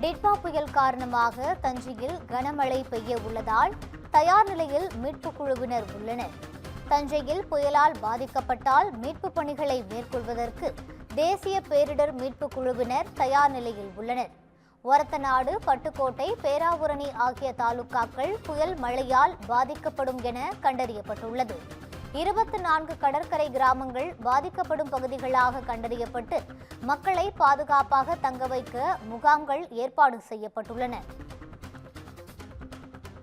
டிட்வா புயல் காரணமாக தஞ்சையில் கனமழை பெய்ய உள்ளதால் தயார் நிலையில் மீட்புக் குழுவினர் உள்ளனர். தஞ்சையில் புயலால் பாதிக்கப்பட்டால் மீட்புப் பணிகளை மேற்கொள்வதற்கு தேசிய பேரிடர் மீட்புக் குழுவினர் தயார் நிலையில் உள்ளனர். ஒரத்தநாடு, பட்டுக்கோட்டை, பேராவூரணி ஆகிய தாலுகாக்கள் புயல் மழையால் பாதிக்கப்படும் என கண்டறியப்பட்டுள்ளது. 24 கடற்கரை கிராமங்கள் பாதிக்கப்படும் பகுதிகளாக கண்டறியப்பட்டு மக்களை பாதுகாப்பாக தங்க வைக்க முகாம்கள் ஏற்பாடு செய்யப்பட்டுள்ளன.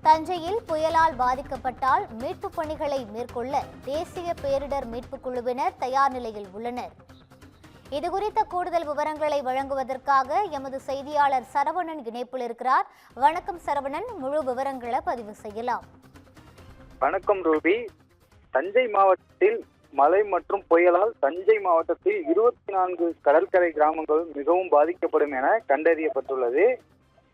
தஞ்சையில் புயலால் பாதிக்கப்பட்டால் மீட்புப் பணிகளை மேற்கொள்ள தேசிய பேரிடர் மீட்புக் குழுவினர் தயார் நிலையில் உள்ளனர். இதுகுறித்த கூடுதல் விவரங்களை வழங்குவதற்காக எமது செய்தியாளர் சரவணன் இணைப்பில் இருக்கிறார். வணக்கம் சரவணன், முழு விவரங்களை பதிவு செய்யலாம். வணக்கம் ரூபி. தஞ்சை மாவட்டத்தில் மழை மற்றும் புயலால் தஞ்சை மாவட்டத்தில் 24 கடற்கரை கிராமங்கள் மிகவும் பாதிக்கப்படும் என கண்டறியப்பட்டுள்ளது.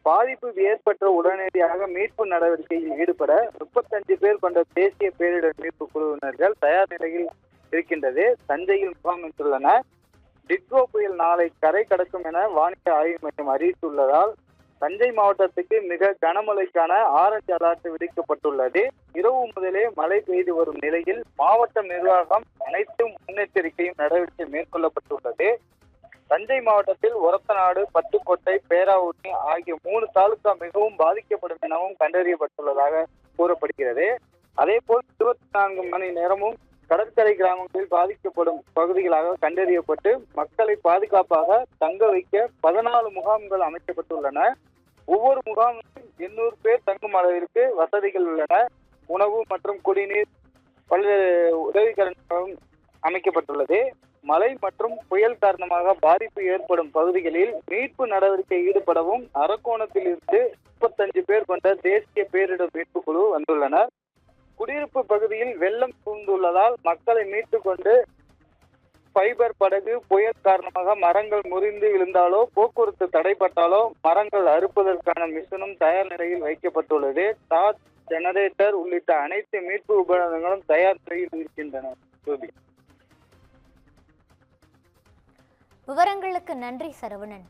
பாதிப்பு ஏற்பட்ட உடனடியாக மீட்பு நடவடிக்கையில் ஈடுபட 35 பேர் கொண்ட தேசிய பேரிடர் மீட்பு குழுவினர்கள் தயார் நிலையில் இருக்கின்றது. தஞ்சையில் முகாமிட்டுள்ளனர். டிட்வா புயல் நாளை கரை கடக்கும் என வானிலை ஆய்வு மையம் அறிவித்துள்ளதால் தஞ்சை மாவட்டத்துக்கு மிக கனமழைக்கான ஆரஞ்சு அலர்ட் விடுக்கப்பட்டுள்ளது. இரவு முதலே மழை பெய்து வரும் நிலையில் மாவட்ட நிர்வாகம் அனைத்து முன்னெச்சரிக்கை நடவடிக்கை மேற்கொள்ளப்பட்டுள்ளது. தஞ்சை மாவட்டத்தில் ஒரத்தநாடு, பட்டுக்கோட்டை, பேராவூரணி ஆகிய 3 தாலுகா மிகவும் பாதிக்கப்படும் எனவும் கண்டறியப்பட்டுள்ளதாக கூறப்படுகிறது. அதேபோல் 24 மணி நேரமும் கடற்கரை கிராமங்களில் பாதிக்கப்படும் பகுதிகளாக கண்டறியப்பட்டு மக்களை பாதுகாப்பாக தங்க வைக்க 14 முகாம்கள் அமைக்கப்பட்டுள்ளன. ஒவ்வொரு முகாமிலும் 800 பேர் தங்கும் அளவிற்கு வசதிகள் உள்ளன. உணவு மற்றும் குடிநீர் பல்வேறு உதவிக்கரங்களும் அமைக்கப்பட்டுள்ளது. மழை மற்றும் புயல் காரணமாக பாதிப்பு ஏற்படும் பகுதிகளில் மீட்பு நடவடிக்கை ஈடுபடவும் அரக்கோணத்தில் இருந்து 35 பேர் கொண்ட தேசிய பேரிடர் மீட்பு குழு வந்துள்ளனர். குடியிருப்பு பகுதியில் வெள்ளம் சூழ்ந்துள்ளதால் மக்களை மீட்டுக் கொண்டு ஃபைபர் படகு புயல் காரணமாக மரங்கள் முறிந்து விழுந்தாலோ போக்குவரத்து தடைப்பட்டாலோ மரங்கள் அறுப்பதற்கான மிஷினும் தயார் நிலையில் வைக்கப்பட்டுள்ளது. டார்ச், ஜெனரேட்டர் உள்ளிட்ட அனைத்து மீட்பு உபகரணங்களும் தயார் நிலையில் இருக்கின்றன. விவரங்களுக்கு நன்றி சரவணன்.